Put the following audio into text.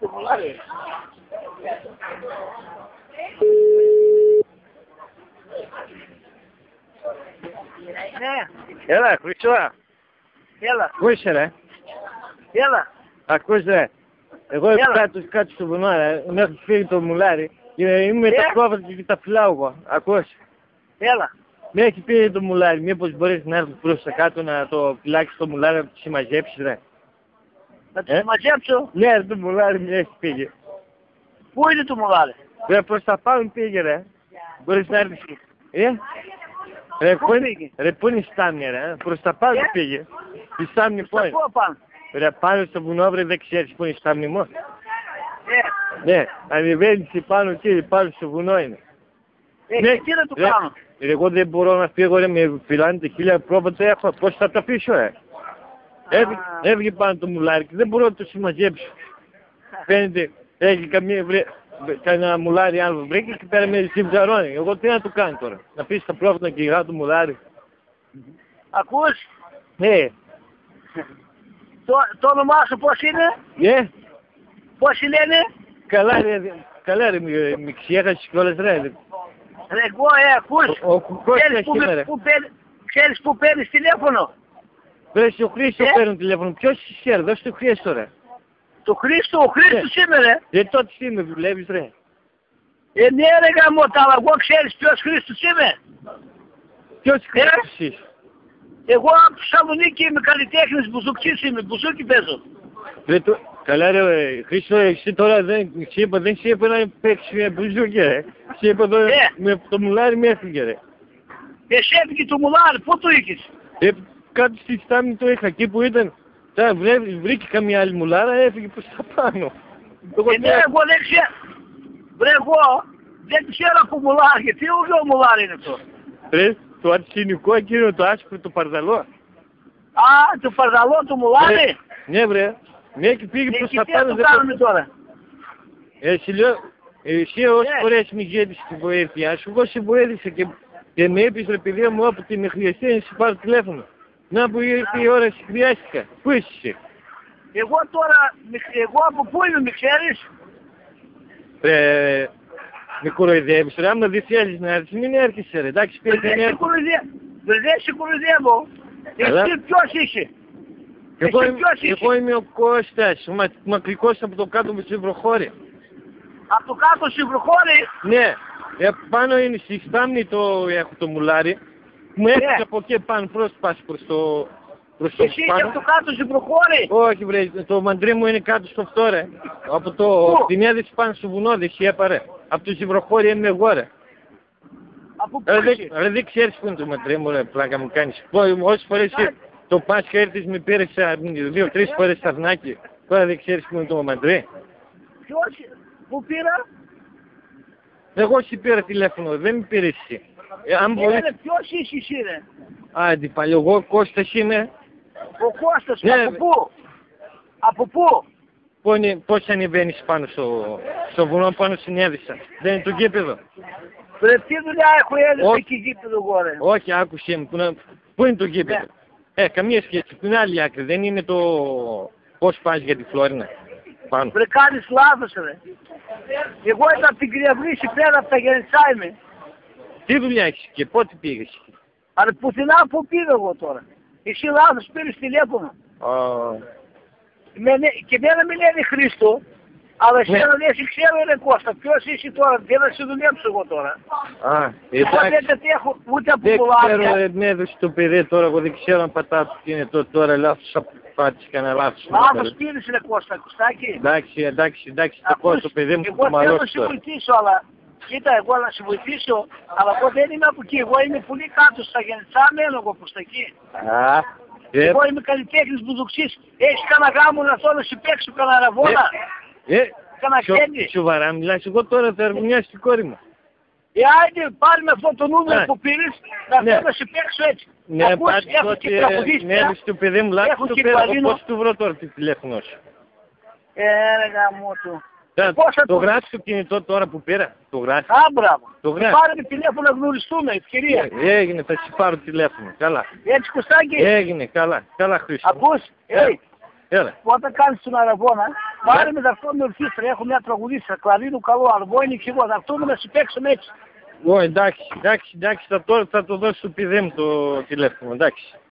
Το μουλάρι. Ναι. Έλα, Χρυσό. Έλα. Πού είσαι, ρε? Έλα. Ακούς, ρε. Εγώ κάτω στο βουνό, ρε. Μέχρι φύγει το μουλάρι. Είμαι με τα πρόβατα και τα φυλάω εγώ. Ακούς. Έλα. Με έχει πει το μουλάρι. Μήπως μπορείς να έρθεις προς τα κάτω να το φυλάξεις το μουλάρι να το συμμαζέψεις, ρε? Να το συμμαζέψω. Ναι, ρε, το μουλάρι με έχει πήγε. Πού είναι το μουλάρι? Ρε, προς τα πάνω πήγε, ρε. Μπορείς να έρθεις. Ρε, πού είναι η στάμνη, ρε? Προς τα πάνω πήγε. Η στάμνη πού είναι? Ρε, πάνω στο βουνό, βρε, δεν ξέρεις πού είναι η στάμνη μου. Ναι, ανεβαίνεις πάνω εκεί, πάνω στο βουνό είναι. Τι να το κάνω? Εγώ δεν μπορώ να φύγω, ρε, με φυλάνε τα χίλια πρόβατα έχω. Πώς θα τα αφήσω, ρε? Έβγε πάνω το μουλάρι και δεν μπορώ να το συμμαζέψω. Φαίνεται, έχει κανένα μουλάρι άλλο βρήκε και πέρα με συμψαρώνει. Εγώ τι να το κάνω τώρα? Να πεις τα πρόβατα και γυρά το μουλάρι. Ακούς? Ναι. Το όνομά σου πώς είναι? Ναι. Πώς λένε? Καλά ρε, με ξέχασες κιόλας ρε. Ρε εγώ ακούς? Ο Κουκός σήμερα. Ξέρεις που παίρνεις τηλέφωνο? Βρες ο Χρήστο παίρνει τηλέφωνο. Ποιος είσαι ρε, δώσ' το Χρήστο ρε. Το Χρήστο, ο Χρήστος είμαι ρε. Τότε τι με δουλεύεις ρε. Ναι ρε γαμώτα, αλλά εγώ ξέρεις ποιος Χρήστος είμαι? Ποιος Χρήστος είσαι? Εγώ από Θεσσαλονίκη είμαι καλλιτέχνης, μπουζουκτσής είμαι, μπουζούκι παίζω. Καλά ρε Χρήστο, εσύ τώρα δεν σε είπα να παίξεις με μπουζούκι ρε. Σε είπα εδώ με το μουλάρι με έφυγε ρε. Εσύ έφυγε το μουλάρι, πού το είχες? Κάτω στη στάμνη το είχα, εκεί που ήταν. Βρήκε καμία άλλη μουλάρα, έφυγε προς τα πάνω. Ναι, εγώ δεν ξέρω. Βρε εγώ δεν ξέρω από μουλάρι, γιατί ο μουλάρι είναι αυτό? Ρε, το αρσενικό εκείνο, το άσπρο, το παρδαλό. Α, το παρδαλό, το μουλάρι. Ναι βρε, ναι και πήγε προς τα πάνω. Τι θα το κάνουμε τώρα? Εσύ όσες φορές μη ζήτησες τη βοήθεια σου, εγώ σε βοήθησα και με είπες ρε παιδιά μου όπου την χρειαστεί να σε πάρω τηλέφωνο. Να που ήρθε η ώρα σε χρειάστηκα. Πού είσαι εσύ? Εγώ τώρα, εγώ από πού είμαι, με ξέρεις? Με κοροϊδεύεις ρε, άμα δεν θέλεις να έρθεις, μην έρχεσαι ρε, εντάξει πήρε την έρθεις. Δεν σε κοροϊδεύω. Εσύ ποιος είσαι? Εγώ είμαι ο Κώστας, ο μακρικός από το κάτω με Σιβροχώρη. Από το κάτω Σιβροχώρη? Ναι, πάνω είναι στη στάμνη έχω το μουλάρι. Μου έφυγε από εκεί πάνω, πας προς το εσύ είσαι από το κάτω Σιβροχώρη? Όχι βρε, το μαντρί μου είναι κάτω στο αυτό ρε. Από την έδειξη πάνω στο βουνό δεν έπαρε. Από το Σιβροχώρη είμαι εγώ ρε. Από πού είσαι? Ρε δεν ξέρεις που είναι το μαντρί μου ρε, πλάκα μου κάνεις. Όσες φορές το Πάσχα έρθεις με πήρες 2-3 φορές σαρνάκι. Τώρα δεν ξέρεις που είναι το μαντρί. Ποιος, πού πήρα? Εγώ σου πήρα τηλέφωνο, δεν με πήρες εσύ. Ποιος είσαι εσύ ρε? Αντιπαλιό, εγώ Κώστας είμαι. Ο Κώστας, από πού? Από πού? Πώς ανεβαίνεις πάνω στο βουνό, πάνω στην Έδισσα. Δεν είναι το γήπεδο. Ρε τι δουλειά έχω Έδισσα εκεί γήπεδο εγώ ρε? Όχι, άκουσέ μου. Πού είναι το γήπεδο? Καμία σχέση. Την άλλη άκρη. Δεν είναι το πώς πας για τη Φλόρινα. Πάνω. Βρε κάνεις λάθος ρε. Εγώ ήταν από την Κρυαβρύση πέρα από τα Γεννησά είμαι. Τι δουλειά έχεις και πότε πήγες εκεί? Αλλά πουθενά που πήγα εγώ τώρα. Εσύ λάθος πήρες τηλέφωνο. Και εμένα μην λένε Χρήστο, αλλά εσύ να λες ξέρω ρε Κώστα, ποιος είσαι τώρα, δεν θα σε δουλέψω εγώ τώρα. Εγώ δεν έχω ούτε από πουλάρια. Δεν ξέρω, με έδωσε το παιδί τώρα, εγώ δεν ξέρω αν πατάω τι είναι τώρα, λάθος πάτησε κανένα λάθος. Λάθος πήρες ρε Κώστα, Κωστάκη. Εντάξει, το παιδί μου το μαλώσει τώρα. Εγώ θέλω να σε βοηθήσω, αλλά κοίτα, εγώ να σε βοηθήσω, αλλά εγώ δεν είμαι από εκεί, εγώ είμαι πολύ κάτω στα Γεννησά, μένω εγώ προς τα εκεί. Εγώ είμαι καλλιτέχνης μπουζουκτσής. Έχεις κανένα γάμο να θέλω να σου παίξω κανένα ραβόνα? Κανένα κέντι? Σοβαρά μιλάς, εγώ τώρα θα αρμονιάσω την κόρη μου. Άιντε πάρει με αυτό το νούμερο που πήρες, να θέλω να σου παίξω έτσι. Ναι, πάρει ναι, στο παιδί μου λάθος το πέρα, πώς του βρω τώρα το τηλέφωνο σου? Ρε γαμό του. Το γράφεις το κινητό τώρα που πήρα. Το γράφεις. Μπράβο. Το γράφεις. Πάρε με τηλέφωνο να γνωριστούμε, ευκαιρία. Έγινε, θα σου πάρω τηλέφωνο. Καλά. Έτσι Κωστάκη. Έγινε, καλά. Καλά Χρήστο. Ακούς, Έλα. όταν κάνεις τον αραβόνα, Πάρε με αυτό με ορχήστρα, έχω μια τραγουδίστρια, κλαρίνου καλό, αρμόνι και εγώ, θα έρθουμε να σου παίξουμε έτσι. Εντάξει, θα το δώσω στο παιδί μου το τηλέφωνο, εντάξει.